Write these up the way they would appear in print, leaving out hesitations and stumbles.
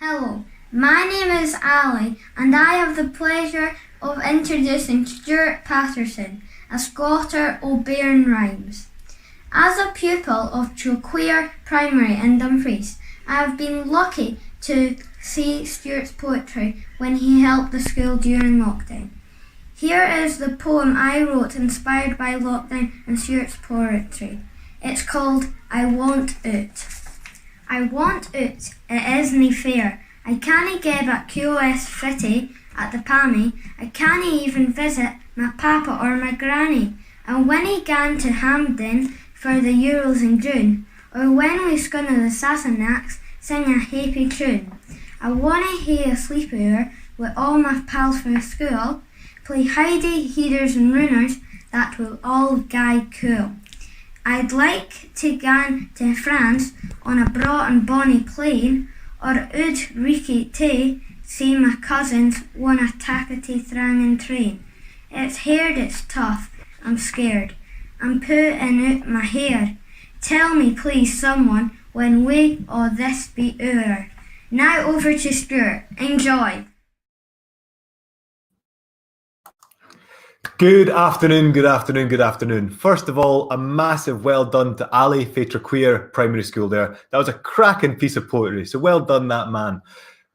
Hello, my name is Ali and I have the pleasure of introducing Stuart Paterson, a scholar of Bairnrhymes. As a pupil of Troqueer Primary in Dumfries, I have been lucky to see Stuart's poetry when he helped the school during lockdown. Here is the poem I wrote inspired by lockdown and Stuart's poetry. It's called I Want Oot. I want oot, it isna fair. I canna gae back QOS fitty at the Pammy. I canna even visit my papa or my granny. And when he gan to Hampden for the Euros in June, or when we scunna the Sassenachs sing a happy tune, I wanna hae a sleepover with all my pals from school, play hidey, headers and runners that will all gae cool. I'd like to gan to France on a braw and bonny plane, or oud Riki tae see my cousins on a tackety thrangin' train. It's hard, it's tough, I'm scared, I'm putting out my hair. Tell me please someone when we all this be o'er. Now over to Stuart, enjoy. Good afternoon. First of all, a massive well done to Ali fae Troqueer Primary School there. That was a cracking piece of poetry, so well done that man.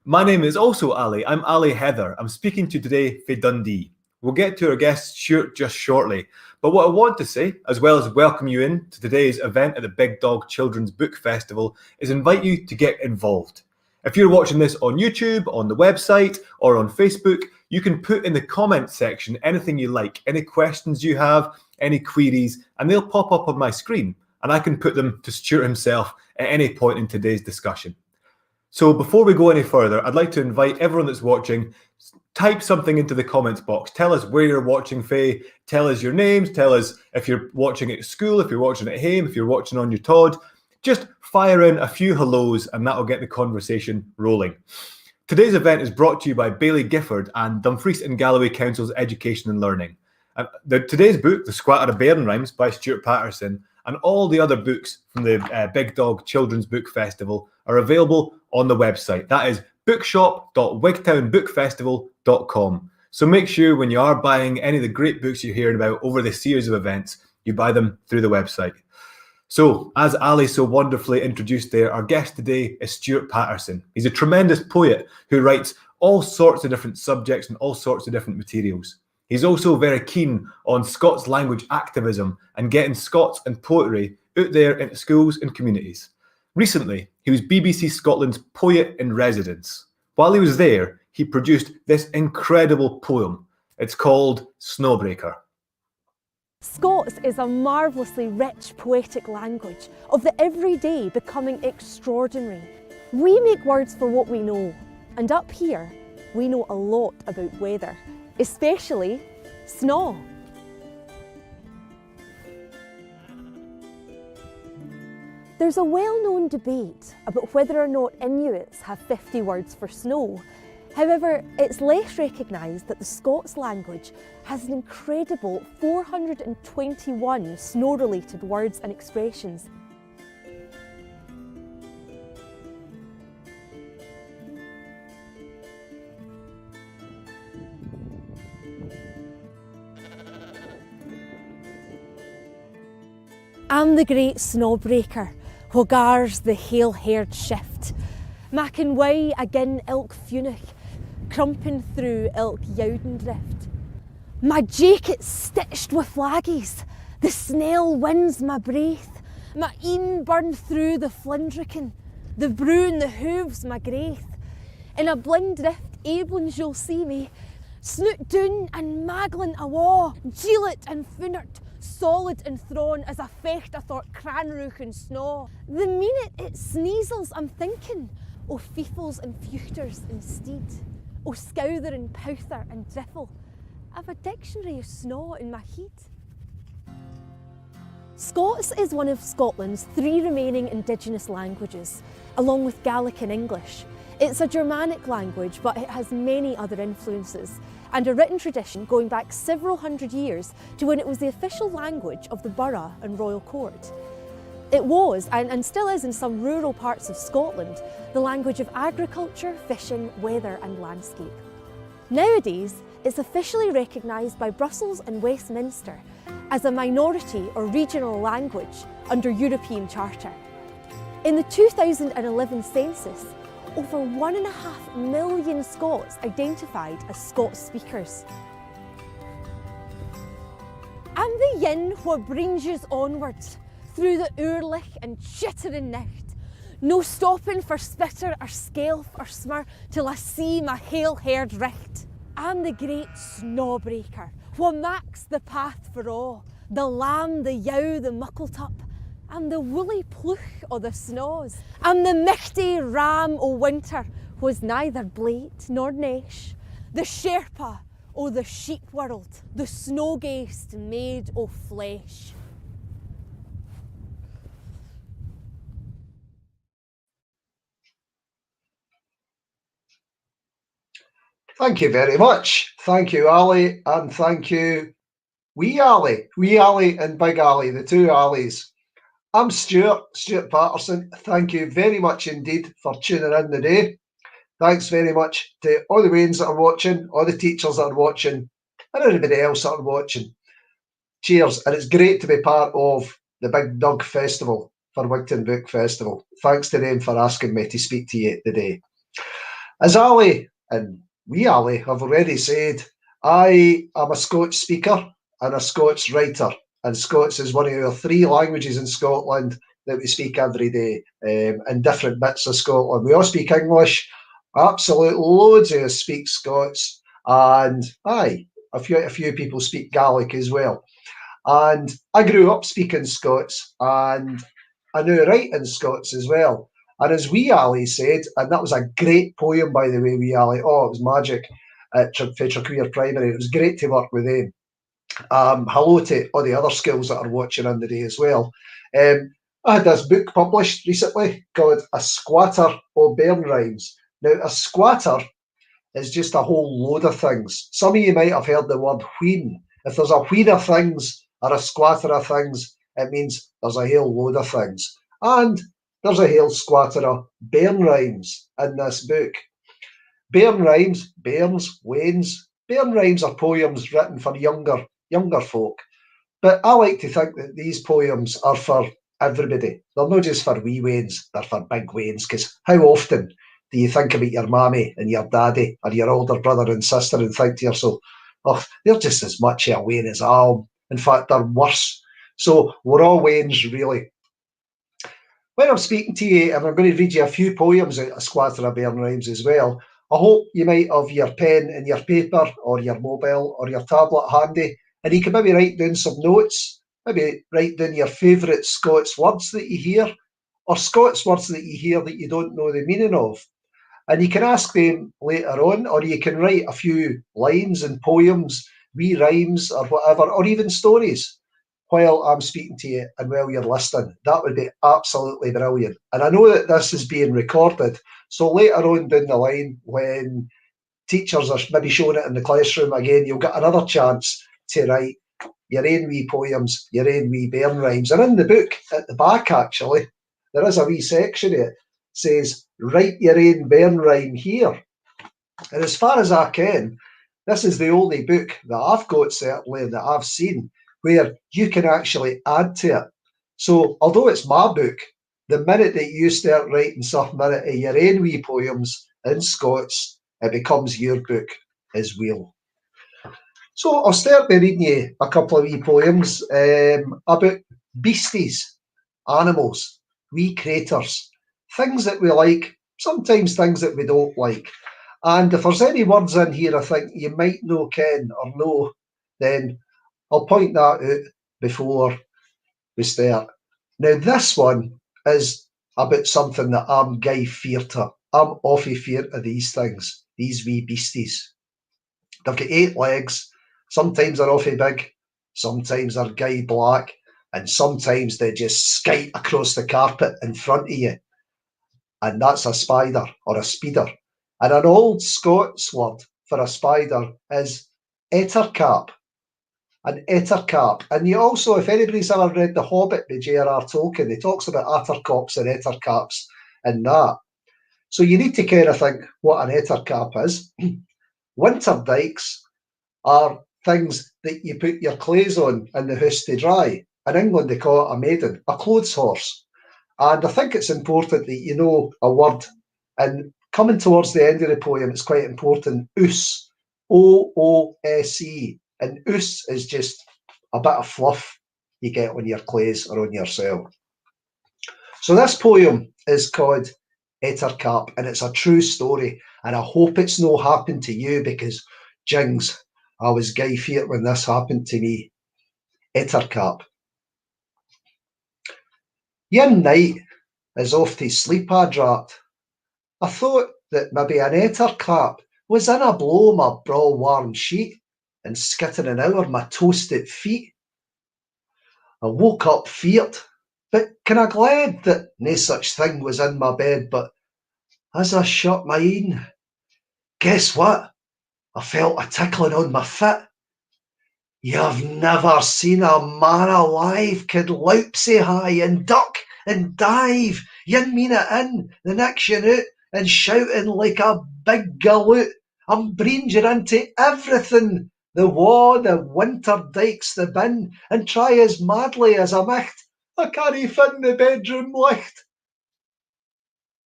My name is also Ali. I'm Ali Heather. I'm speaking to you today fae Dundee. We'll get to our guest Stuart just shortly, but what I want to say, as well as welcome you in to today's event at the Big Dog Children's Book Festival, is invite you to get involved. If you're watching this on YouTube, on the website, or on Facebook, you can put in the comment section anything you like, any questions you have, any queries, and they'll pop up on my screen, and I can put them to Stuart himself at any point in today's discussion. So before we go any further, I'd like to invite everyone that's watching, type something into the comments box. Tell us where you're watching fae, tell us your names, tell us if you're watching at school, if you're watching at home, if you're watching on your Todd. Just fire in a few hellos and that'll get the conversation rolling. Today's event is brought to you by Baillie Gifford and Dumfries and Galloway Council's Education and Learning. Today's book, The Squatter of Bairnrhymes by Stuart Patterson, and all the other books from the Big Dog Children's Book Festival are available on the website. That is bookshop.wigtownbookfestival.com. So make sure when you are buying any of the great books you're hearing about over this series of events, you buy them through the website. So, as Ali so wonderfully introduced there, our guest today is Stuart Patterson. He's a tremendous poet who writes all sorts of different subjects and all sorts of different materials. He's also very keen on Scots language activism and getting Scots and poetry out there into schools and communities. Recently, he was BBC Scotland's Poet in Residence. While he was there, he produced this incredible poem. It's called Snowbreaker. Scots is a marvellously rich poetic language of the everyday becoming extraordinary. We make words for what we know, and up here we know a lot about weather, especially snaw. There's a well-known debate about whether or not Inuits have 50 words for snow. However, it's less recognised that the Scots language has an incredible 421 snow-related words and expressions. I'm the great snowbreaker, who gars the hail-haired shift, makin' way agin ilk funich, crumping through ilk Yowden drift. My jacket's stitched with laggies, the snell wins my breath, my een burn through the flindrican, the broon the hooves my graith. In a blind drift, aiblins you'll see me, snoot doon and maglin awa, geelit and funert, solid and thrawn as a fecht athort cranrook and snaw. The minute it sneezels, I'm thinking, o fiefels and fuchters instead, o scowther and powther and driffle. I've a dictionary of snaw in my head. Scots is one of Scotland's 3 remaining Indigenous languages, along with Gaelic and English. It's a Germanic language, but it has many other influences, and a written tradition going back several hundred years to when it was the official language of the borough and royal court. It was, and still is in some rural parts of Scotland, the language of agriculture, fishing, weather and landscape. Nowadays, it's officially recognised by Brussels and Westminster as a minority or regional language under European Charter. In the 2011 census, over 1.5 million Scots identified as Scots speakers. I'm the yin what brings yous onward through the oorlich and chittering night. No stopping for spitter or scalp or smur till I see my hale-haired richt. I'm the great snawbreaker, what makes the path for all. The lamb, the yow, the muckletup. I'm the woolly pluch o' the snaws. I'm the michty ram o' winter, who's neither blate nor nesh. The sherpa o' the sheep world, the snowghaist made o' flesh. Thank you very much. Thank you, Ali, and thank you, wee Ali and Big Ali, the two Alis. I'm Stuart Patterson. Thank you very much indeed for tuning in today. Thanks very much to all the Waynes that are watching, all the teachers that are watching, and everybody else that are watching. Cheers, and it's great to be part of the Big Dug Festival for Wigton Book Festival. Thanks to them for asking me to speak to you today. As Ali and wee Ali have already said, I am a Scots speaker and a Scots writer, and Scots is one of our 3 languages in Scotland that we speak every day in different bits of Scotland. We all speak English, absolute loads of us speak Scots, and a few people speak Gaelic as well. And I grew up speaking Scots, and I now write in Scots as well. And as wee Ali said, and that was a great poem, by the way, wee Ali. Oh, it was magic at Traquair Primary. It was great to work with them. Hello to all the other schools that are watching in the day as well. I had this book published recently called A Squatter o' Bairnrhymes. Now, a squatter is just a whole load of things. Some of you might have heard the word wheen. If there's a wheen of things or a squatter of things, it means there's a whole load of things. And there's a whole squatter of Bairnrhymes in this book. Bairnrhymes, bairns, wains. Bairnrhymes are poems written for younger folk. But I like to think that these poems are for everybody. They're not just for wee wains, they're for big wains, because how often do you think about your mammy and your daddy or your older brother and sister and think to yourself, oh, they're just as much a wain as I am. In fact, they're worse. So we're all wains, really. When I'm speaking to you, and I'm going to read you a few poems out of Squatter of Bairnrhymes as well, I hope you might have your pen and your paper or your mobile or your tablet handy, and you can maybe write down some notes, maybe write down your favourite Scots words that you hear, or Scots words that you hear that you don't know the meaning of. And you can ask them later on, or you can write a few lines and poems, wee rhymes or whatever, or even stories while I'm speaking to you and while you're listening. That would be absolutely brilliant. And I know that this is being recorded, so later on down the line, when teachers are maybe showing it in the classroom again, you'll get another chance to write your own wee poems, your own wee Bairnrhymes. And in the book, at the back actually, there is a wee section that says, write your own Bairnrhyme here. And as far as I can, this is the only book that I've got, certainly, that I've seen, where you can actually add to it. So although it's my book, the minute that you start writing something in it of your own wee poems in Scots, it becomes your book as well. So I'll start by reading you a couple of wee poems about beasties, animals, wee creatures, things that we like, sometimes things that we don't like. And if there's any words in here I think you might no ken or know, then I'll point that out before we start. Now, this one is about something that I'm gey feared of. I'm awfully feared of these things, these wee beasties. They've got 8 legs. Sometimes they're awfully big. Sometimes they're gey black. And sometimes they just skite across the carpet in front of you. And that's a spider or a speeder. And an old Scots word for a spider is ettercap. an ettercap. And you also, if anybody's ever read The Hobbit by J.R.R. Tolkien, he talks about attercops and ettercaps and that. So you need to kind of think what an ettercap is. Winter dikes are things that you put your clothes on in the house to dry. In England, they call it a maiden, a clothes horse. And I think it's important that you know a word. And coming towards the end of the poem, it's quite important. Oose, O-O-S-E. And oose is just a bit of fluff you get on your clothes or on yourself. So this poem is called Ettercap, and it's a true story. And I hope it's no happened to you, because jings, I was Guy Fiat when this happened to me. Ettercap. Yin night, as off to sleep I dropped, I thought that maybe an ettercap was in a blow my braw warm sheet and skittering over my toasted feet. I woke up feared, but kinda glad that nae such thing was in my bed. But as I shut my een, guess what? I felt a tickling on my foot. You've never seen a man alive could loup sae high and duck and dive. Yin mean it in, the next yin out, and shouting like a big galoot. I'm breanger into everything. The wa, the winter dikes, the bin, and try as madly as I micht, I cannae find the bedroom licht.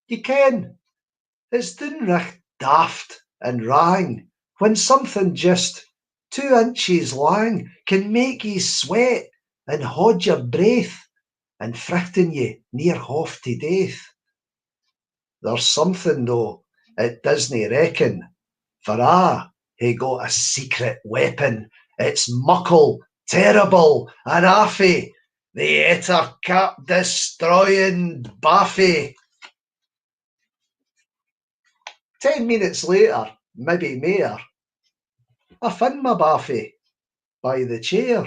You ken, it's doonright daft and wrang when something just 2 inches lang can make ye sweat and haud your breath and frighten ye near half to death. There's something though it doesna reckon, for I hae got a secret weapon. It's muckle, terrible, and affy, the ettercap destroying baffy. 10 minutes later, maybe mair, I find my baffy by the chair.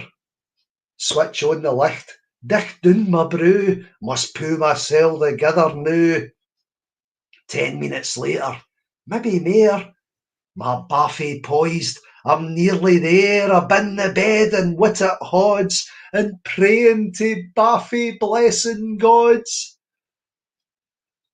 Switch on the licht, dicht doon my brew, must pull mysel together noo. 10 minutes later, maybe mair, my baffy poised, I'm nearly there, I bin the bed and wit it hods, and praying to baffy blessing gods.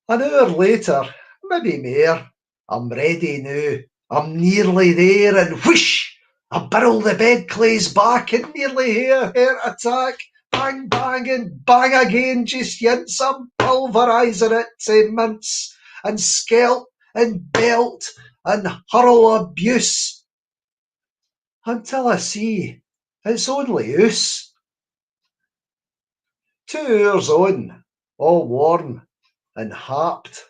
An hour later, maybe mair, I'm ready noo, I'm nearly there, and whoosh! I birl the bedclothes back and nearly hae a heart attack. Bang, bang, and bang again, just yints. I'm pulverising it to mince, and skelt, and belt, and hurl abuse, until I see it's only oose. 2 hours on, all warm and happed,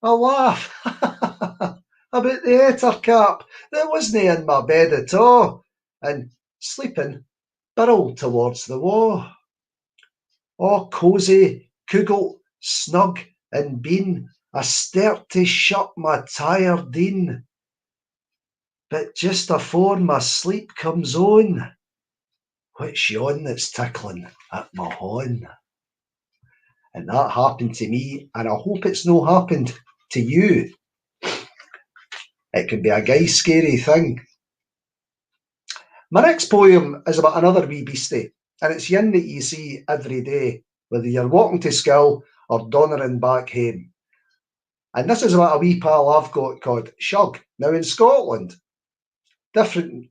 I laugh about the ettercap that wasna in my bed at all, and sleeping birrel towards the wa. All cosy, cooglet, snug, and bean, I start to shut my tired een. But just afore my sleep comes on, what's yon that's tickling at my horn? And that happened to me, and I hope it's no happened to you. It can be a gey scary thing. My next poem is about another wee beastie, and it's yin that you see every day, whether you're walking to school or donnering back home. And this is about a wee pal I've got called Shug. Now in Scotland, different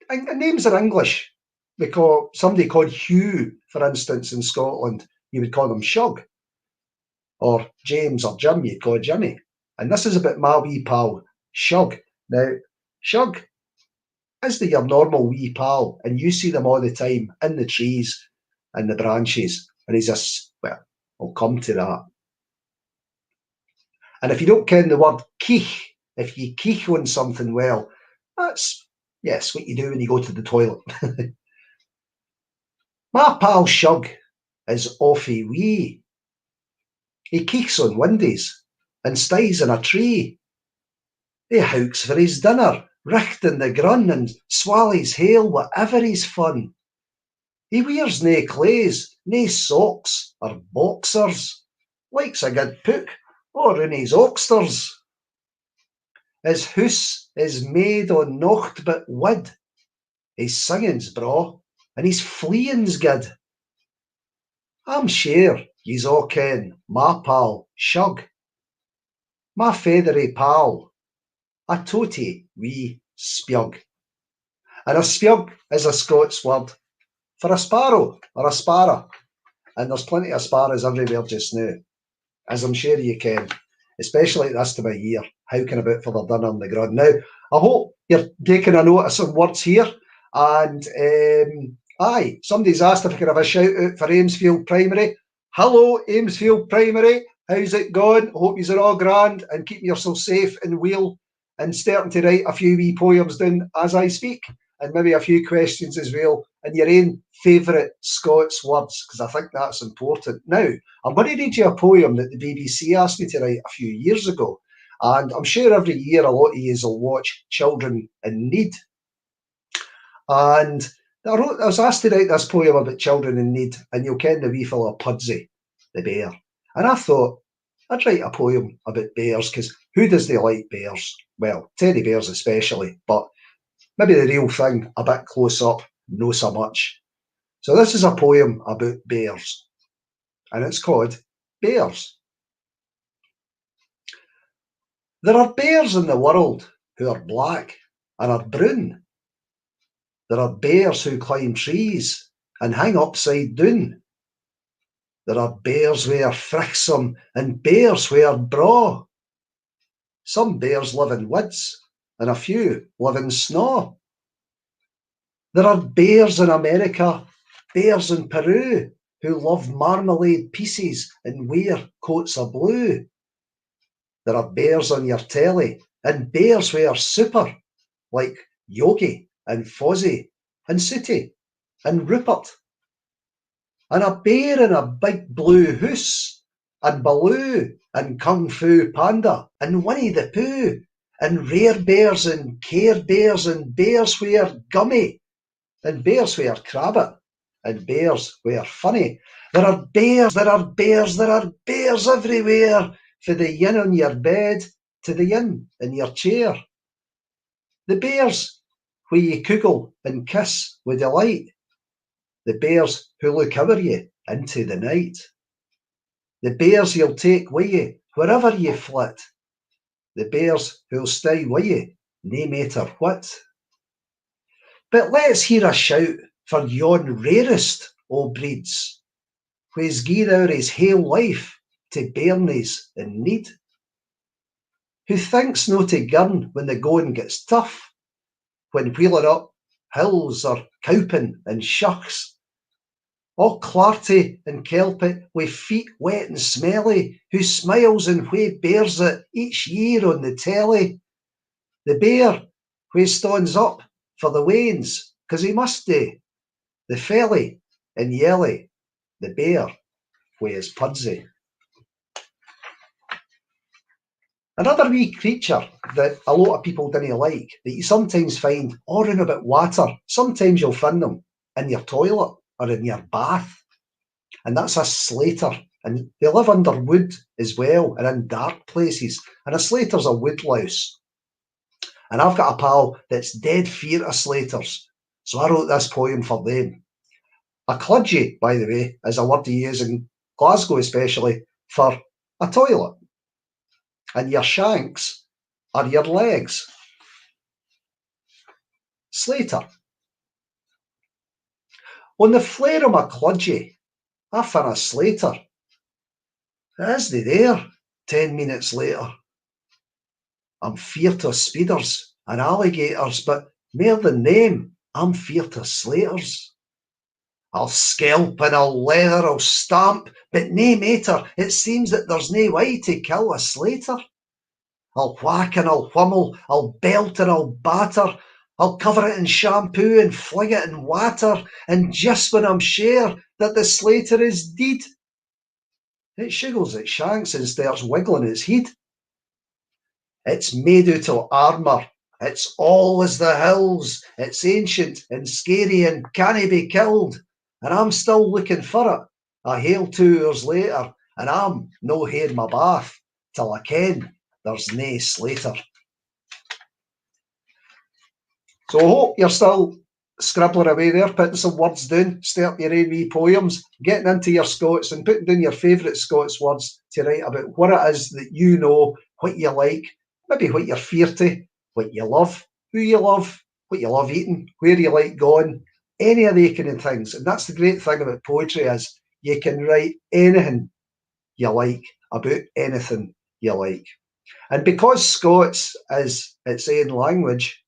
names are English. Because somebody called Hugh, for instance, in Scotland, you would call them Shug. Or James or Jim, you'd call Jimmy. And this is about my wee pal, Shug. Now, Shug is your normal wee pal, and you see them all the time in the trees and the branches. And he's well, I'll come to that. And if you don't ken the word keech, if you keech on something, well, that's, yes, what you do when you go to the toilet. My pal Shug is awfy wee. He keeks on windies and stays in a tree. He howks for his dinner, richt in the grun, and swallies hail whatever he's fun. He wears nae claes, nae socks or boxers, likes a good pook or in his oxters. His hoose is made on nocht but wood. His singing's braw, and his fleeing's good. I'm sure ye's all ken my pal Shug, my feathery pal, a toty wee spjug. And a spjug is a Scots word for a sparrow or a sparrow, and there's plenty of sparrows everywhere just now, as I'm sure you can, especially at this time of year, howking about for their dinner on the grund. Now, I hope you're taking a note of some words here, and aye, somebody's asked if I could have a shout out for Amesfield Primary. Hello, Amesfield Primary, how's it going? Hope you're all grand and keeping yourself safe and well, and starting to write a few wee poems down as I speak, and maybe a few questions as well, and your own favourite Scots words, because I think that's important. Now, I'm going to read you a poem that the BBC asked me to write a few years ago, and I'm sure every year a lot of you will watch Children in Need. And I was asked to write this poem about children in need, and you'll ken the wee fella Pudsey, the bear. And I thought I'd write a poem about bears, because who does they like bears? Well, teddy bears especially, but maybe the real thing a bit close up, no so much. So this is a poem about bears, and it's called Bears. There are bears in the world who are black and are brown. There are bears who climb trees and hang upside down. There are bears who are frixome and bears who are braw. Some bears live in woods and a few live in snaw. There are bears in America, bears in Peru, who love marmalade pieces and wear coats of blue. There are bears on your telly and bears who are super, like Yogi and Fozzie and Sooty and Rupert. And a bear in a big blue hoose, and Baloo and Kung Fu Panda and Winnie the Pooh, and rare bears and care bears and bears who are gummy, and bears who are crabbit, and bears who are funny. There are bears, there are bears, there are bears everywhere, for the yin on your bed to the yin in your chair. The bears who ye cuckle and kiss with delight, the bears who look over you into the night. The bears you'll take with you wherever you flit, the bears who'll stay with you, nae matter what. But let's hear a shout for yon rarest o' breeds, wha's gied ower his hale life to bairnies in need, who thinks no to girn when the going gets tough, when wheeling up hills or cowping and shucks, all clarty and kelpie wi' feet wet and smelly, who smiles and wha bears it each year on the telly. The bear wha stands up for the wains, 'cause he must do. The felly in yelly, the bear wha is Pudsey. Another wee creature that a lot of people dinna like, that you sometimes find all round about water, sometimes you'll find them in your toilet or in your bath, and that's a slater. And they live under wood as well, and in dark places. And a slater's a woodlouse. And I've got a pal that's dead fear of slaters, so I wrote this poem for them. A cludgy, by the way, is a word you use in Glasgow especially for a toilet. And your shanks are your legs. Slater. On the flare of my cludgy, I fin a slater. Is they there 10 minutes later? I'm feared of speeders and alligators, but mair than them, I'm feared of slaters. I'll skelp and I'll leather, I'll stamp, but nae matter, it seems that there's nae way to kill a slater. I'll whack and I'll whummel, I'll belt and I'll batter, I'll cover it in shampoo and fling it in water, and just when I'm sure that the slater is dead, it shiggles its shanks and starts wiggling its head. It's made out of armour, it's all as the hills, it's ancient and scary and canna be killed, and I'm still looking for it a hale 2 hours later, and I'm no haeing my bath till I ken there's nae slater. So I hope you're still scribbling away there, putting some words down, starting your own wee poems, getting into your Scots and putting down your favourite Scots words to write about what it is that you know, what you like, maybe what you're feared to, what you love, who you love, what you love eating, where you like going, any of the kind of things. And that's the great thing about poetry is you can write anything you like about anything you like. And because Scots is its own language,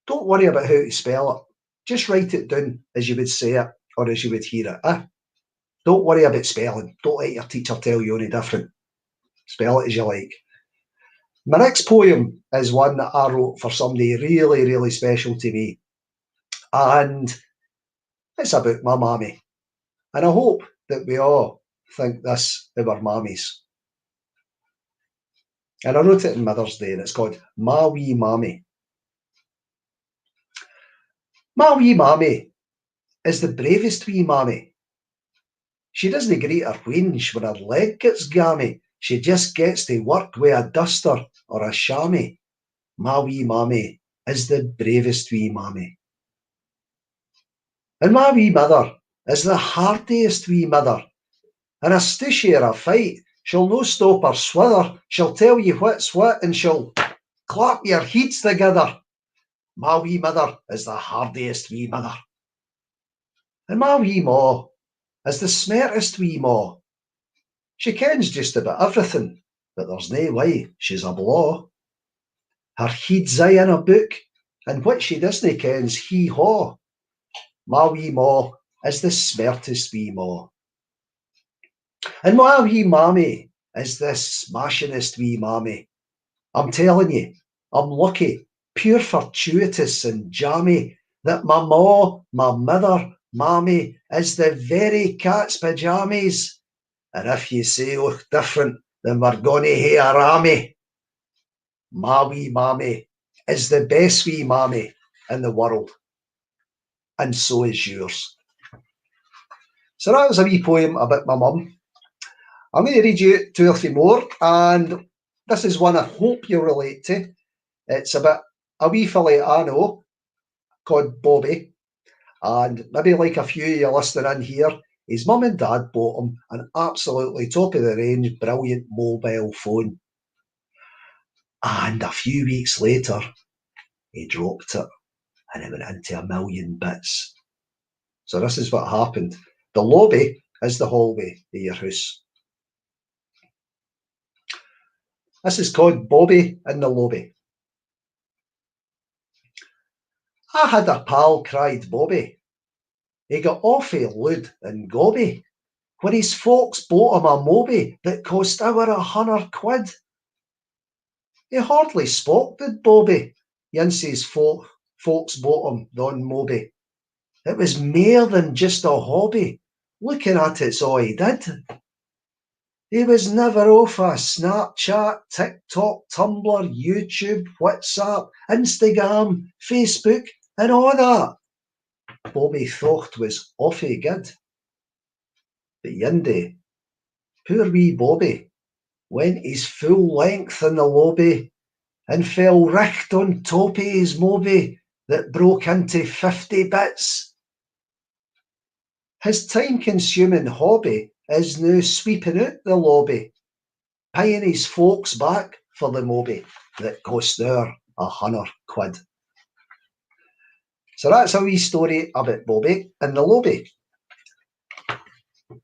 don't worry about how to spell it. Just write it down as you would say it or as you would hear it. Don't worry about spelling. Don't let your teacher tell you any different. Spell it as you like. My next poem is one that I wrote for somebody really, really special to me. And it's about my mammy. And I hope that we all think this of our mammies. And I wrote it on Mother's Day, and it's called My Wee Mammy. My wee mammy is the bravest wee mammy. She doesn't greet her whinge when her leg gets gammy. She just gets to work with a duster or a chamois. My wee mammy is the bravest wee mammy. And my wee mother is the hardiest wee mother. In a stushy or a fight, she'll no stop her swither. She'll tell you what's what and she'll clap your heads together. My wee mother is the hardiest wee mother. And my wee maw is the smartest wee maw. She kens just about everything, but there's nae way she's a blaw. Her heed's aye in a book, and what she doesna kens hee-haw. My wee maw is the smartest wee maw. And my wee mammy is the smashingest wee mammy. I'm telling you, I'm lucky, pure fortuitous and jammy, that my maw, my mother, mammy, is the very cat's pyjamas. And if you say och different, then we're gonna hae a rammy. My wee mammy is the best wee mammy in the world. And so is yours. So that was a wee poem about my mum. I'm going to read you 2 or 3 more, and this is one I hope you'll relate to. It's about a wee filly I know called Bobby, and maybe like a few of you listening in here, his mum and dad bought him an absolutely top of the range, brilliant mobile phone. And a few weeks later, he dropped it and it went into a million bits. So this is what happened. The lobby is the hallway of your house. This is called Bobby in the Lobby. I had a pal, cried Bobby. He got awful lewd and gobby when his folks bought him a moby that cost over £100. He hardly spoke, did Bobby, Yince's folks bought him Don Moby. It was mair than just a hobby. Looking at it's all he did. He was never off a Snapchat, TikTok, Tumblr, YouTube, WhatsApp, Instagram, Facebook, and all that. Bobby thought was awfully good. But Yindy, poor wee Bobby, went his full length in the lobby and fell richt on top of his moby that broke into 50 bits. His time-consuming hobby is now sweeping out the lobby, paying his folks back for the moby that cost her £100. So that's a wee story about Bobby in the lobby.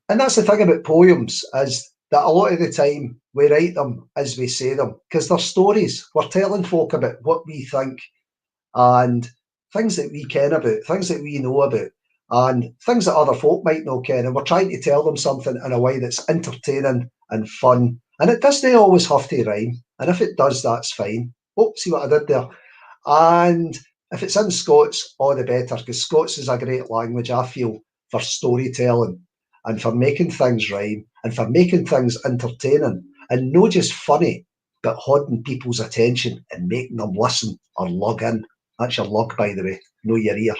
And that's the thing about poems, is that a lot of the time we write them as we say them, because they're stories. We're telling folk about what we think and things that we ken about, things that we know about, and things that other folk might not ken. And we're trying to tell them something in a way that's entertaining and fun. And it doesn't always have to rhyme. And if it does, that's fine. Oh, see what I did there? And if it's in Scots, all the better, because Scots is a great language, I feel, for storytelling and for making things rhyme and for making things entertaining and not just funny, but holding people's attention and making them listen or log in. That's your log, by the way, no your ear.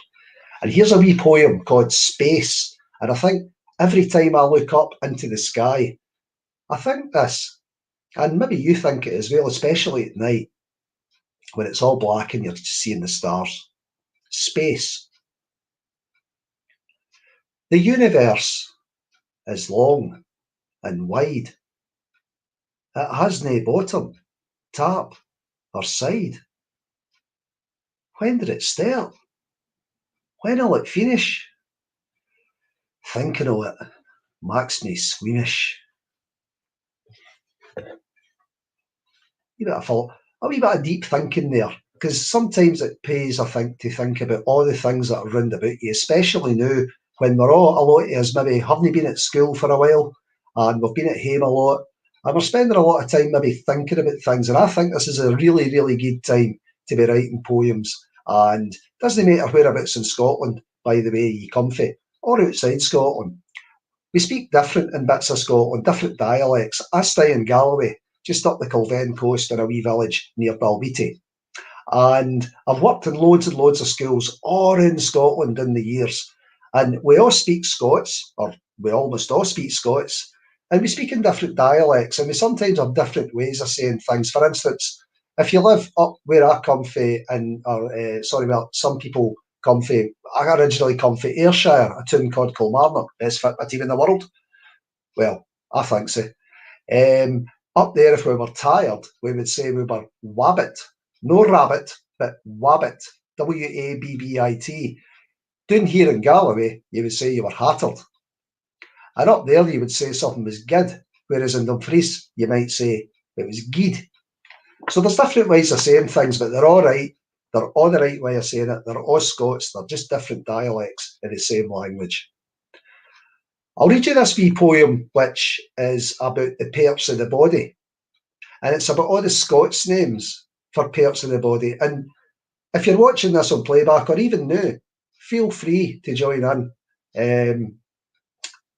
And here's a wee poem called Space. And I think every time I look up into the sky, I think this, and maybe you think it as well, especially at night, when it's all black and you're just seeing the stars. Space. The universe is long and wide. It has nae bottom, top, or side. When did it start? When'll it finish? Thinking of it makes me squeamish. A wee bit of deep thinking there, because sometimes it pays, I think, to think about all the things that are round about you, especially now when a lot of us maybe haven't been at school for a while and we've been at home a lot and we're spending a lot of time maybe thinking about things. And I think this is a really, really good time to be writing poems. And it doesn't matter whereabouts in Scotland, by the way, you come from, or outside Scotland. We speak different in bits of Scotland, different dialects. I stay in Galloway, just up the Kilven coast in a wee village near Balbeatty. And I've worked in loads and loads of schools all around Scotland in the years. And we all speak Scots, or we almost all speak Scots, and we speak in different dialects, and we sometimes have different ways of saying things. For instance, if you live up where I come from, well, some people come from, I originally come from Ayrshire, a town called Kilmarnock, best football team in the world. Well, I think so. Up there, if we were tired, we would say we were wabbit. No rabbit, but wabbit. W-A-B-B-I-T. Down here in Galloway, you would say you were hattered. And up there, you would say something was good, whereas in Dumfries, you might say it was good. So there's different ways of saying things, but they're all right. They're all the right way of saying it. They're all Scots. They're just different dialects in the same language. I'll read you this wee poem, which is about the parts of the body. And it's about all the Scots names for parts of the body. And if you're watching this on playback, or even now, feel free to join in.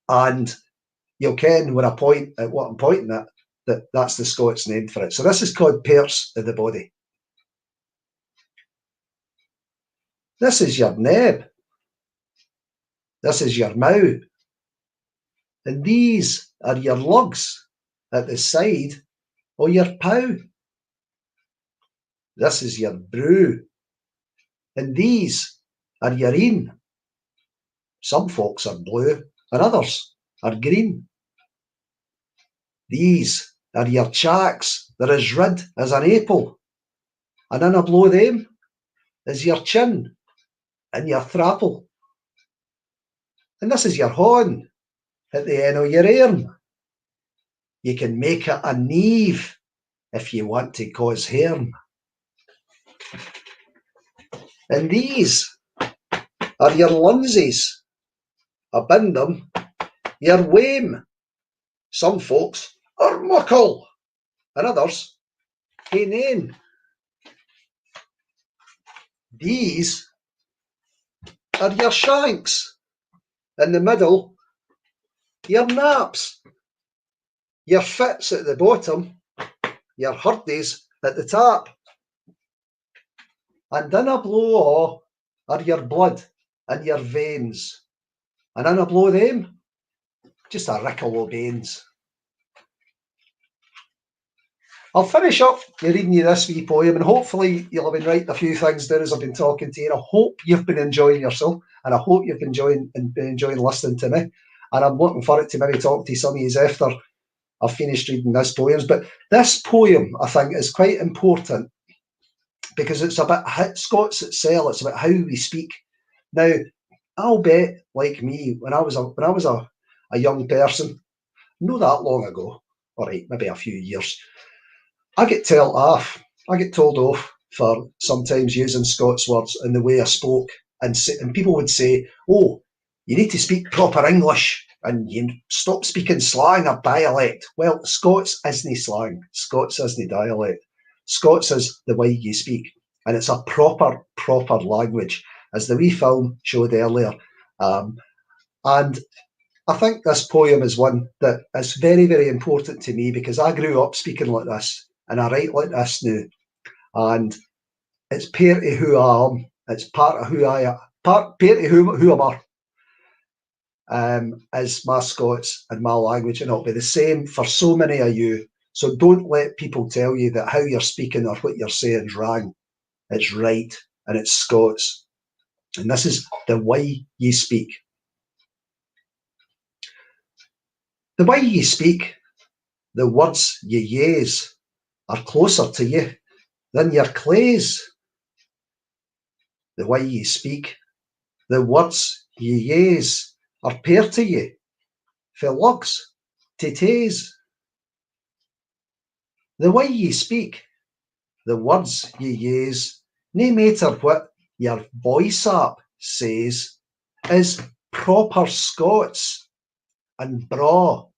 And you'll ken when I point at what I'm pointing at, that's the Scots name for it. So this is called parts of the body. This is your neb. This is your mouth. And these are your lugs at the side of your pow. This is your brew. And these are your een. Some folks are blue and others are green. These are your chacks. They're as red as an apple. And in a below them is your chin and your thrapple. And this is your horn at the end of your arm. You can make it a neve if you want to cause harm. And these are your lunsies. Abind them your wame. Some folks are muckle and others hae nane. These are your shanks. In the middle, your naps. Your fits at the bottom, your hurdies at the top. And in a below are your blood and your veins. And in a below them, just a rickle of veins. I'll finish up reading you this wee poem, and hopefully you'll have been writing a few things down as I've been talking to you. I hope you've been enjoying yourself, and I hope you've been enjoying listening to me. And I'm looking forward to maybe talking to some of you after I've finished reading this poem. But this poem, I think, is quite important because it's about Scots itself. It's about how we speak. Now, I'll bet, like me, when I was a young person, not that long ago, all right, maybe a few years, I get told off for sometimes using Scots words in the way I spoke, and people would say, "Oh, you need to speak proper English and you stop speaking slang or dialect." Well, Scots isn't slang. Scots isn't dialect. Scots is the way you speak, and it's a proper language, as the wee film showed earlier. And I think this poem is one that is very, very important to me because I grew up speaking like this, and I write like this now. And it's part of who I am. It's part of who I am. Part of who I am. Is my Scots and my language, and it'll be the same for so many of you. So don't let people tell you that how you're speaking or what you're saying is wrong. It's right, and it's Scots. And this is the way you speak. The way ye speak, the words ye use, are closer to you than your clays. The way ye speak, the words ye use, are pair to you, for lugs to taze. The way ye speak, the words ye use, nae matter what your voice app says, is proper Scots and braw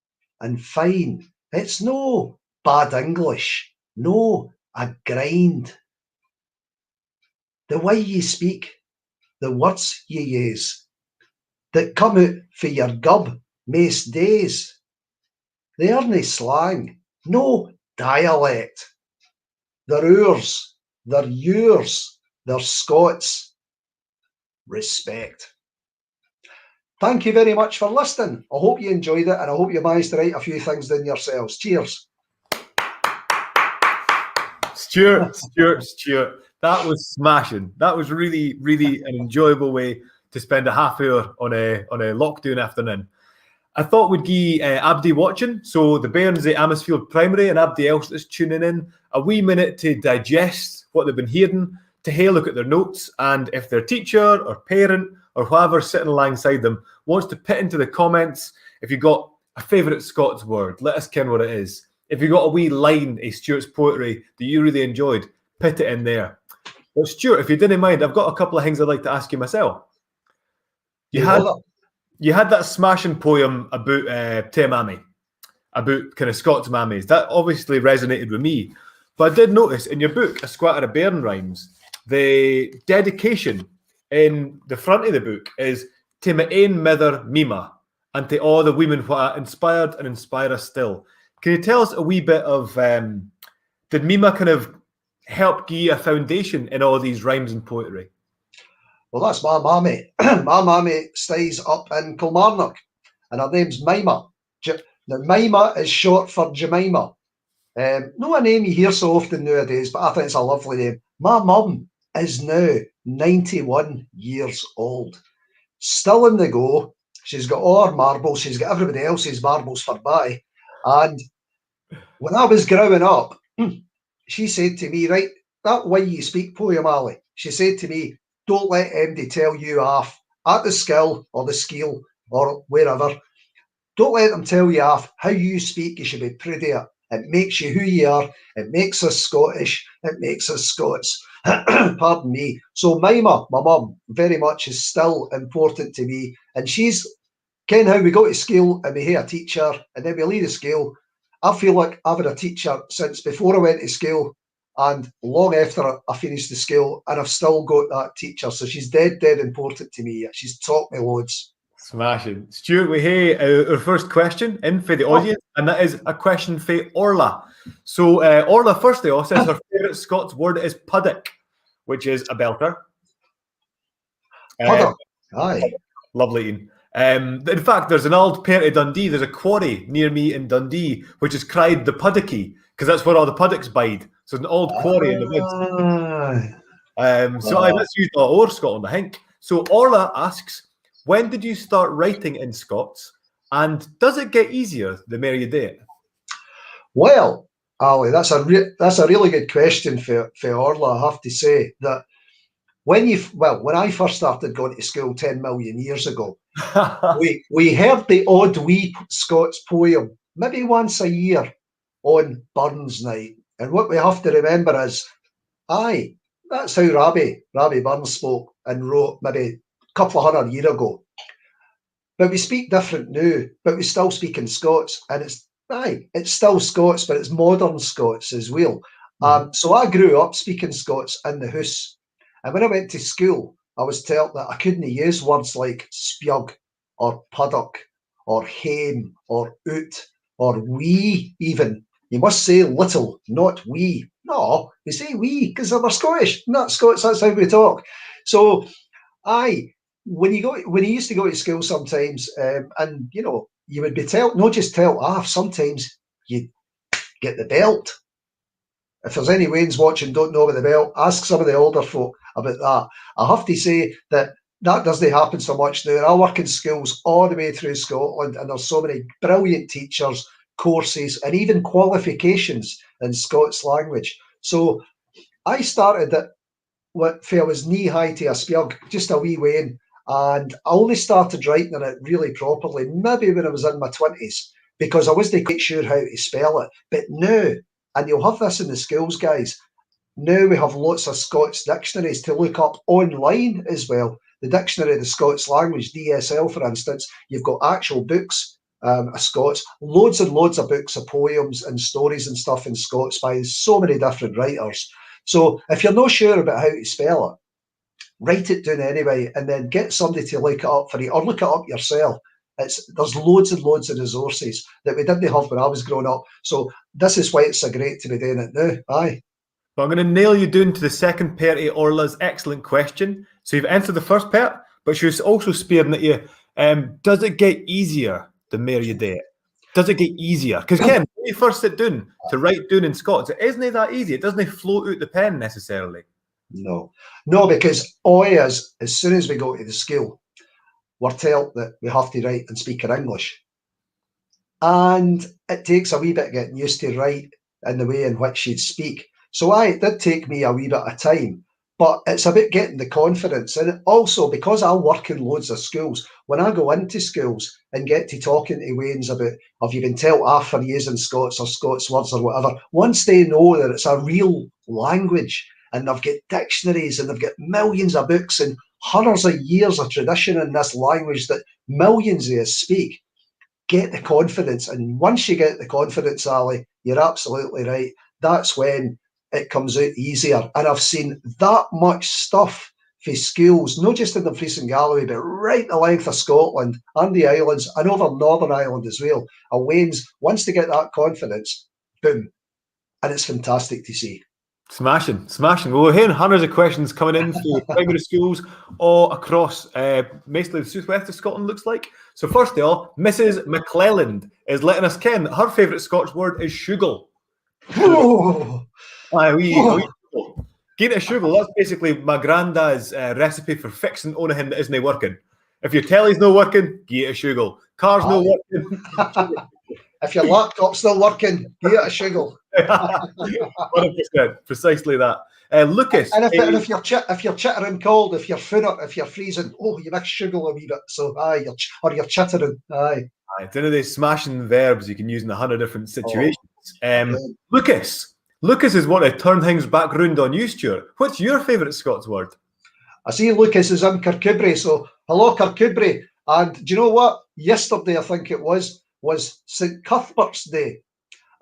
and fine. It's no bad English, no a grind. The way ye speak, the words ye use, that come out for your gub maist days, they are nae slang, no dialect. They're ours, they're yours, they're Scots. Respect. Thank you very much for listening. I hope you enjoyed it, and I hope you managed to write a few things down yourselves. Cheers. Stuart. That was smashing. That was really, really an enjoyable way to spend a half hour on a lockdown afternoon. I thought we'd give Abdi watching, so the Bairns at Amersfield Primary and Abdi else that's tuning in, a wee minute to digest what they've been hearing, to have a look at their notes, and if their teacher or parent or whoever sitting alongside them wants to put into the comments, if you've got a favourite Scots word, let us ken what it is. If you've got a wee line of Stuart's poetry that you really enjoyed, put it in there. But Stuart, if you didn't mind, I've got a couple of things I'd like to ask you myself. You had that smashing poem about Te Mammy, about kind of Scots mammies. That obviously resonated with me. But I did notice in your book, A Squatter of Bairnrhymes, the dedication in the front of the book is to my ain mither Mima and to all the women who are inspired and inspire us still. Can you tell us a wee bit of, did Mima kind of help give you a foundation in all these rhymes and poetry? Well, that's my mammy. My mammy stays up in Kilmarnock, and her name's Mima. Now, Mima is short for Jemima. Not a name you hear so often nowadays, but I think it's a lovely name. My mum is now 91 years old, still in the go. She's got all her marbles. She's got everybody else's marbles for buy. And when I was growing up, she said to me, right, that way you speak poem, Ali. She said to me, don't let MD tell you off at the skill or the skill or wherever. Don't let them tell you off how you speak. You should be proud of it. It makes you who you are. It makes us Scottish. It makes us Scots. Pardon me. So Mima, my mum, very much is still important to me. And she's, ken how we go to school and we have a teacher and then we leave the school. I feel like I've had a teacher since before I went to school and long after I finished the school, and I've still got that teacher. So she's dead important to me. She's taught me loads. Smashing. Stuart, we have our first question in for the audience, and that is a question for Orla. So Orla, firstly, says her favourite Scots word is puddock, which is a belter. Puddock, aye. Lovely. In fact, there's an old pair of Dundee. There's a quarry near me in Dundee, which is cried the Puddocky, because that's where all the puddocks bide. So it's an old quarry in the woods. That's used all over Scotland, I think. So Orla asks, when did you start writing in Scots, and does it get easier the more you do it? Well, Ali, that's a really good question for Orla. I have to say that when I first started going to school 10 million years ago, we heard the odd wee Scots poem maybe once a year on Burns night. And what we have to remember is, that's how Robbie Burns spoke and wrote maybe a couple of hundred years ago. But we speak different now, but we still speak in Scots, and it's still Scots, but it's modern Scots as well. So I grew up speaking Scots in the house. And when I went to school, I was told that I couldn't use words like spiog or puddock or hame or oot or wee even. You must say little, not wee. No, we say wee because we're Scottish, not Scots. That's how we talk. So, when you used to go to school sometimes, and you would be told, not just tell off. Sometimes you get the belt. If there's any Waynes watching, don't know about the belt, ask some of the older folk about that. I have to say that that doesn't happen so much now. I work in schools all the way through Scotland, and there's so many brilliant teachers, courses, and even qualifications in Scots language. So I started at what I was knee high to a spjug, just a wee wane, and I only started writing it really properly maybe when I was in my 20s, because I wasn't quite sure how to spell it. But now, and you'll have this in the schools, guys, now we have lots of Scots dictionaries to look up online as well. The Dictionary of the Scots Language, DSL, for instance, you've got actual books of Scots, loads and loads of books of poems and stories and stuff in Scots by so many different writers. So if you're not sure about how to spell it, write it down anyway, and then get somebody to look it up for you, or look it up yourself. There's loads and loads of resources that we didn't have when I was growing up. So this is why it's so great to be doing it now. Aye. But I'm going to nail you down to the second part of Orla's excellent question. So you've answered the first part, but she was also spearing at you. Does it get easier the more you do it? Does it get easier? Because Ken, when you first sit down to write down in Scots, it isn't that easy. It doesn't float out the pen necessarily. No, because as soon as we go to the school, we're told that we have to write and speak in English. And it takes a wee bit getting used to write in the way in which you'd speak. So it did take me a wee bit of time, but it's about getting the confidence. And also, because I work in loads of schools, when I go into schools and get to talking to Waynes about, have you been told off for using Scots or Scots words or whatever, once they know that it's a real language and they've got dictionaries and they've got millions of books and hundreds of years of tradition in this language that millions of us speak, get the confidence. And once you get the confidence, Ali, you're absolutely right. That's when it comes out easier. And I've seen that much stuff for schools, not just in the Dumfries and Galloway, but right the length of Scotland and the islands and over Northern Ireland as well. And Wayne's, once they get that confidence, boom. And it's fantastic to see. Smashing. Well, we're hearing hundreds of questions coming in through primary schools all across mostly the southwest of Scotland, looks like. So first of all, Mrs. McClelland is letting us ken that her favourite Scots word is shugle. A wee shugle. Get a shugle, that's basically my granddad's recipe for fixing anything that isn't working. If your telly's not working, get a shugle. Car's not working. If your laptop's not working, get a shugle. 100%, precisely that. Lucas, and if you're chittering cold, if you're funner, if you're freezing, you mix shugle a wee bit. So you're chittering. Aye. It's one of these smashing verbs you can use in 100 different situations. Lucas is want to turn things back round on you, Stuart. What's your favourite Scots word? I see Lucas is in Kirkcudbright, so hello Kirkcudbright. And do you know what? Yesterday, I think it was St Cuthbert's Day.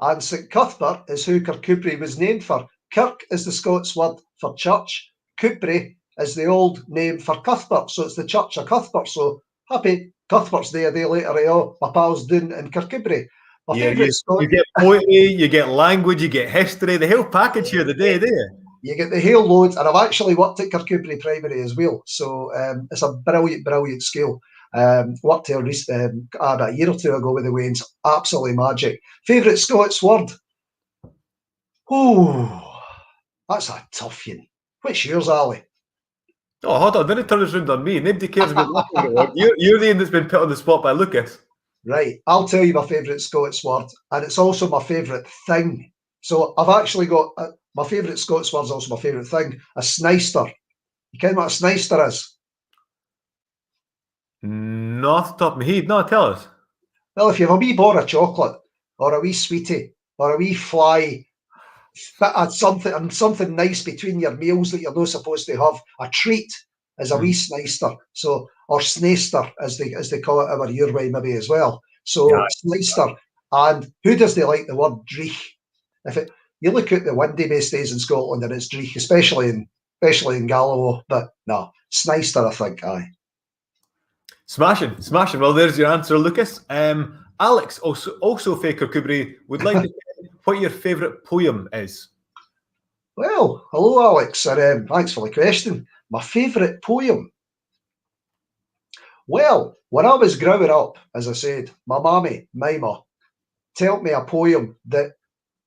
And St Cuthbert is who Kirkcudbright was named for. Kirk is the Scots word for church. Cudbright is the old name for Cuthbert, so it's the Church of Cuthbert. So happy Cuthbert's Day a day later. My pals doing in Kirkcudbright. You get poetry, you get language, you get history, the whole package here the day, do you? You get the whole load, and I've actually worked at Kirkcudbright Primary as well. So it's a brilliant school. Worked there about a year or two ago with the Waynes. Absolutely magic. Favourite Scots word? That's a tough one. What's yours, Ali? Oh, hold on, don't turn this round on me. Nobody cares about word. You're the one that's been put on the spot by Lucas. Right, I'll tell you my favourite Scots word, and it's also my favourite thing. So I've actually got my favourite Scots word is also my favourite thing. A snister. You ken what a snister is? Not off the top of my head. No, tell us. Well, if you have a wee bar of chocolate, or a wee sweetie, or a wee fly, something nice between your meals that you're not supposed to have, a treat is a wee snister. So, or snaster, as they call it over your way maybe as well. So snister. And who does they like the word dreich? You look at the windy most days in Scotland and it's dreich, especially in Galloway. But no, snister, I think. Aye. Smashing. Well, there's your answer, Lucas. Alex, also Faker Kubri, would like to know what your favourite poem is. Well, hello, Alex, and thanks for the question. My favourite poem? Well, when I was growing up, as I said, my mammy, Mima, told me a poem that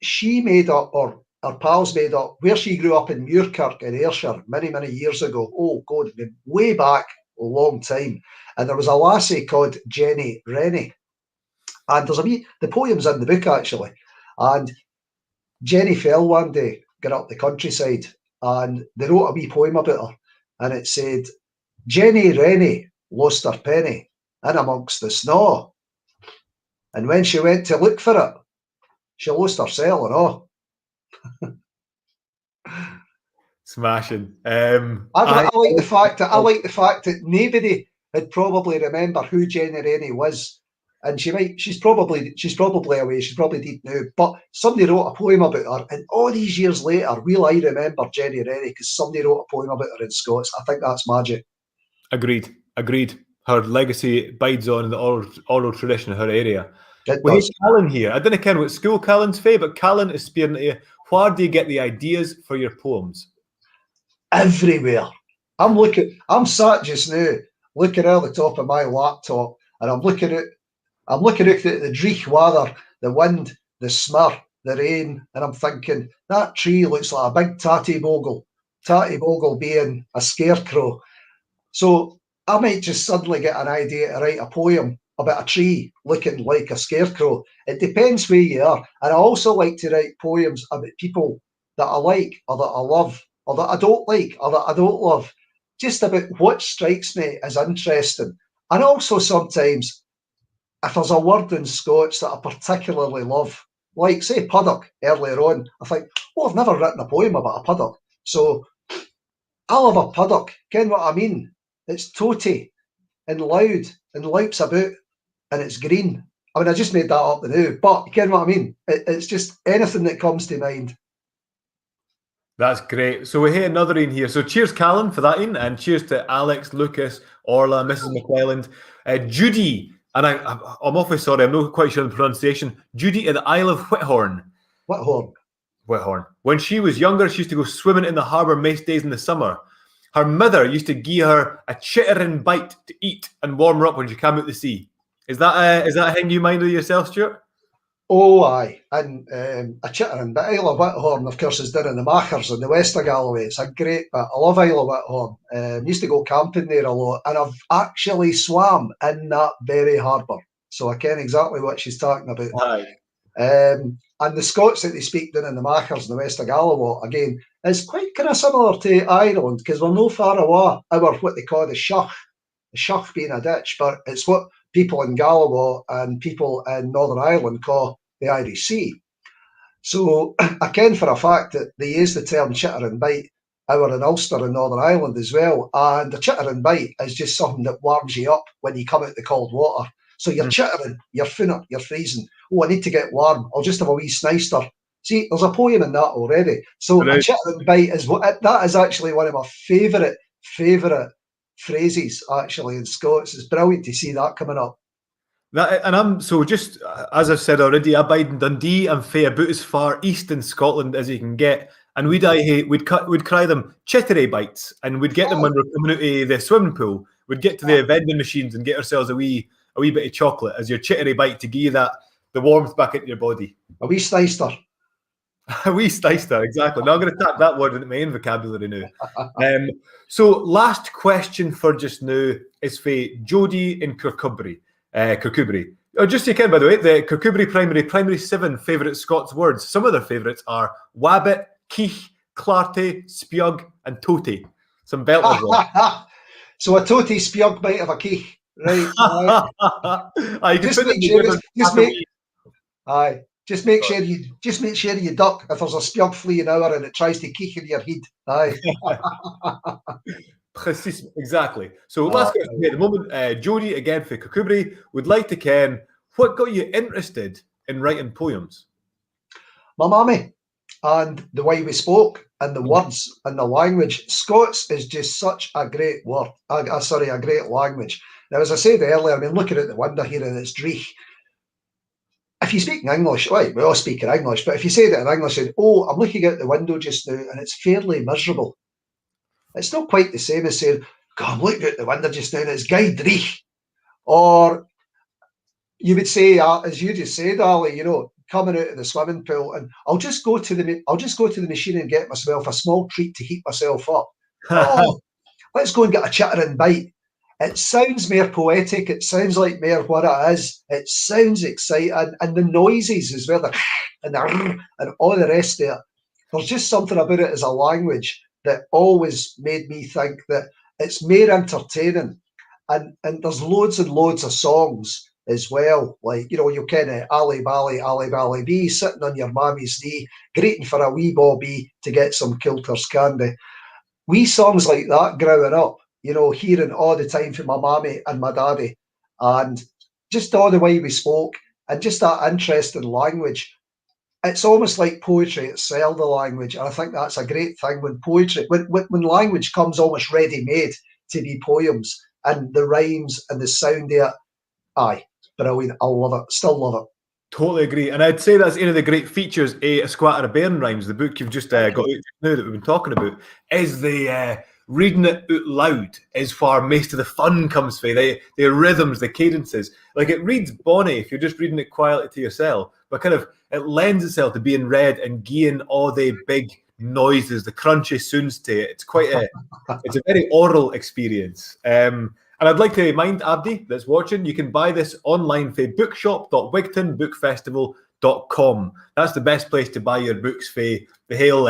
she made up, or her pals made up, where she grew up in Muirkirk in Ayrshire many, many years ago. Oh, God, way back long time. And there was a lassie called Jenny Rennie. And the poem's in the book actually. And Jenny fell one day, got up the countryside, and they wrote a wee poem about her. And it said, Jenny Rennie lost her penny in amongst the snow. And when she went to look for it, she lost her cell and all. Smashing. I like the fact that nobody had probably remember who Jenny Rennie was. And she's probably away, she's probably dead now. But somebody wrote a poem about her, and all these years later, will I remember Jenny Rennie because somebody wrote a poem about her in Scots. I think that's magic. Agreed. Her legacy bides on in the oral tradition of her area. We have Callan here. I didn't care what school Callan's fae, but Callan is spearing at you. Where do you get the ideas for your poems? Everywhere. I'm sat just now looking at the top of my laptop, and I'm looking at the dreich weather, the wind, the smur, the rain, and I'm thinking that tree looks like a big tatty bogle being a scarecrow. So I might just suddenly get an idea to write a poem about a tree looking like a scarecrow. It depends where you are. And I also like to write poems about people that I like or that I love or that I don't like or that I don't love. Just about what strikes me as interesting. And also sometimes if there's a word in Scots that I particularly love, like say puddock earlier on, I think, oh, I've never written a poem about a puddock. So I love a puddock. Ken what I mean? It's toty and loud and loups about and it's green. I mean, I just made that up now, but you ken what I mean? It's just anything that comes to mind. That's great. So we have another in here. So cheers, Callan, for that in, and cheers to Alex, Lucas, Orla, Mrs. McClelland, Judy, and I'm awfully sorry, I'm not quite sure of the pronunciation. Judy at the Isle of Whithorn. Whithorn. When she was younger, she used to go swimming in the harbour most days in the summer. Her mother used to give her a chittering bite to eat and warm her up when she came out the sea. Is that a thing you mind of yourself, Stuart? Oh, aye. And a chittering bit. Isle of Whithorn, of course, is down in the Machars in the west of Galloway. It's a great bit. I love Isle of Whithorn. Used to go camping there a lot. And I've actually swam in that very harbour. So I ken exactly what she's talking about. Aye. And the Scots that they speak down in the Machars in the west of Galloway, again, is quite kind of similar to Ireland because we're no far away. Our what they call the Shach being a ditch, but it's what people in Galloway and people in Northern Ireland call the Irish Sea. So I ken for a fact that they use the term chitter and bite over in Ulster in Northern Ireland as well. And the chitter and bite is just something that warms you up when you come out the cold water. So you're chittering, you're finna, you're freezing. Oh, I need to get warm. I'll just have a wee snister. See, there's a poem in that already. So a chitter and bite that is actually one of my favourite phrases actually in Scots. It's brilliant to see that coming up. And I'm so just as I've said already, I bide in Dundee and fae about as far east in Scotland as you can get. And we'd cry them chittery bites, and we'd get them when we're coming out of the swimming pool. We'd get to the vending machines and get ourselves a wee bit of chocolate as your chittery bite to give you the warmth back into your body. A wee snister. A wee snister, exactly. Now I'm going to tap that word into my own vocabulary now. So last question for just now is for Jodie in Kirkcudbright. Oh, just so you can, by the way, the Kirkcudbright Primary 7 favourite Scots words. Some of their favourites are wabbit, keich, clarty, spiog, and toty. Some belters. So a toty spiog might have a keich. Right. Just make sure you duck if there's a spiog fleeing over and it tries to keich in your head. Aye. Exactly. So last question here at the moment, Jodie again for Kirkcudbright would like to ken what got you interested in writing poems. My mammy and the way we spoke and the words and the language. Scots is just such a great word. A great language. Now, as I said earlier, I mean, looking at the window here and it's dreich. If you speak in English, right, we all speak in English, but if you say that in English, and, oh, I'm looking out the window just now and it's fairly miserable. It's not quite the same as saying, God, I'm looking out the window just now and it's guy dreich. Or you would say, as you just said, Ali, coming out of the swimming pool and I'll just go to the machine and get myself a small treat to heat myself up. Oh, let's go and get a chitter and bite. It sounds more poetic. It sounds like more what it is. It sounds exciting. And the noises as well, and all the rest of it. There's just something about it as a language that always made me think that it's more entertaining. And there's loads and loads of songs as well. Like, you kind of Ali Bally Bee, sitting on your mammy's knee, greeting for a wee bobby to get some Kilter's candy. Wee songs like that growing up, hearing all the time from my mammy and my daddy, and just all the way we spoke, and just that interest in language. It's almost like poetry itself, the language, and I think that's a great thing when poetry, when language comes almost ready-made to be poems, and the rhymes and the sound there, aye, brilliant. I love it, still love it. Totally agree. And I'd say that's one of the great features, A Squatter of Bairnrhymes, the book you've just got out now that we've been talking about, is the reading it out loud is where most of the fun comes from. The rhythms, the cadences. Like, it reads bonny if you're just reading it quietly to yourself, but kind of it lends itself to being read and gaining all the big noises, the crunchy sounds to it. It's it's a very oral experience. And I'd like to remind Abdi that's watching, you can buy this online for bookshop.wigtonbookfestival.com. That's the best place to buy your books for the Hale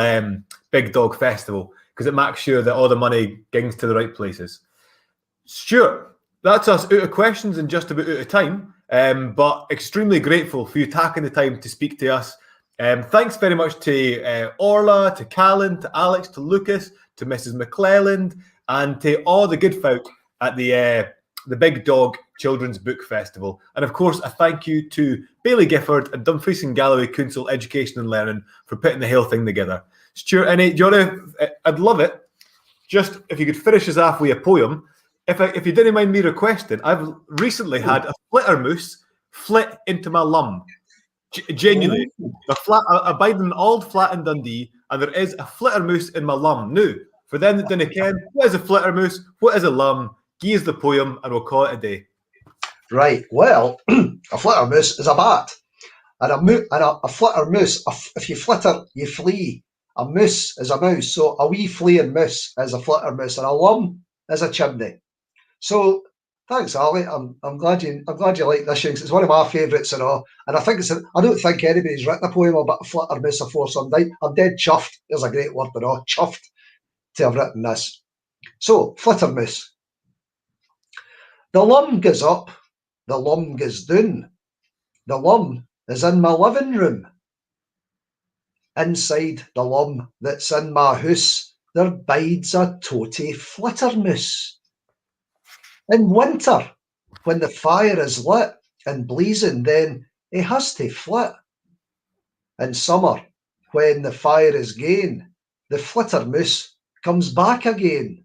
Big Dog Festival, because it makes sure that all the money gings to the right places. Stuart, that's us out of questions and just about out of time, but extremely grateful for you taking the time to speak to us. Thanks very much to Orla, to Callan, to Alex, to Lucas, to Mrs. McClelland, and to all the good folk at the Big Dog Children's Book Festival. And of course, a thank you to Bailey Gifford and Dumfries and Galloway Council Education and Learning for putting the whole thing together. Stuart, I'd love it, just if you could finish us off with a poem. If you didn't mind me requesting, I've recently had a flittermoose flit into my lum. Genuinely, I bide in an old flat in Dundee, and there is a flittermoose in my lum. Now, for them that didn't ken, what is a flittermoose? What is a lum? Give us the poem, and we'll call it a day. Right. Well, a flittermoose is a bat, and a flittermoose. If you flitter, you flee. A moose is a mouse, so a wee fleeing moose is a flittermoose, and a lum is a chimney. So, thanks, Ali. I'm glad you like this. It's one of my favourites and all. And I think I don't think anybody's written a poem about a flittermoose before, so I'm dead chuffed. There's a great word and all. Chuffed to have written this. So, flittermoose. The lum goes up, the lum goes down. The lum is in my living room. Inside the lum that's in my house, there bides a toty flittermoose. In winter, when the fire is lit and blazing, then he has to flit. In summer, when the fire is gane, the flittermoose comes back again.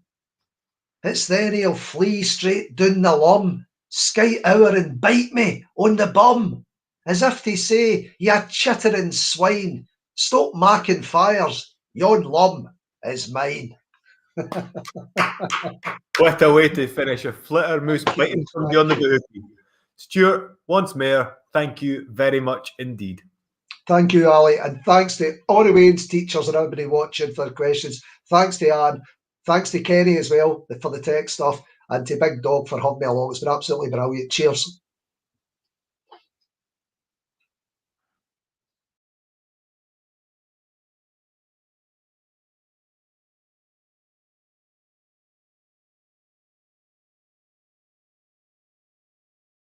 It's then he'll flee straight down the lum, skite over and bite me on the bum, as if to say, "Ya chittering swine, stop making fires, yon lum is mine." What a way to finish, a flittermoose biting somebody on the booty. Stuart, once more, thank you very much indeed. Thank you, Ali, and thanks to all the Wayne's teachers and everybody watching for the questions. Thanks to Anne. Thanks to Kenny as well for the tech stuff, and to Big Dog for having me along. It's been absolutely brilliant. Cheers.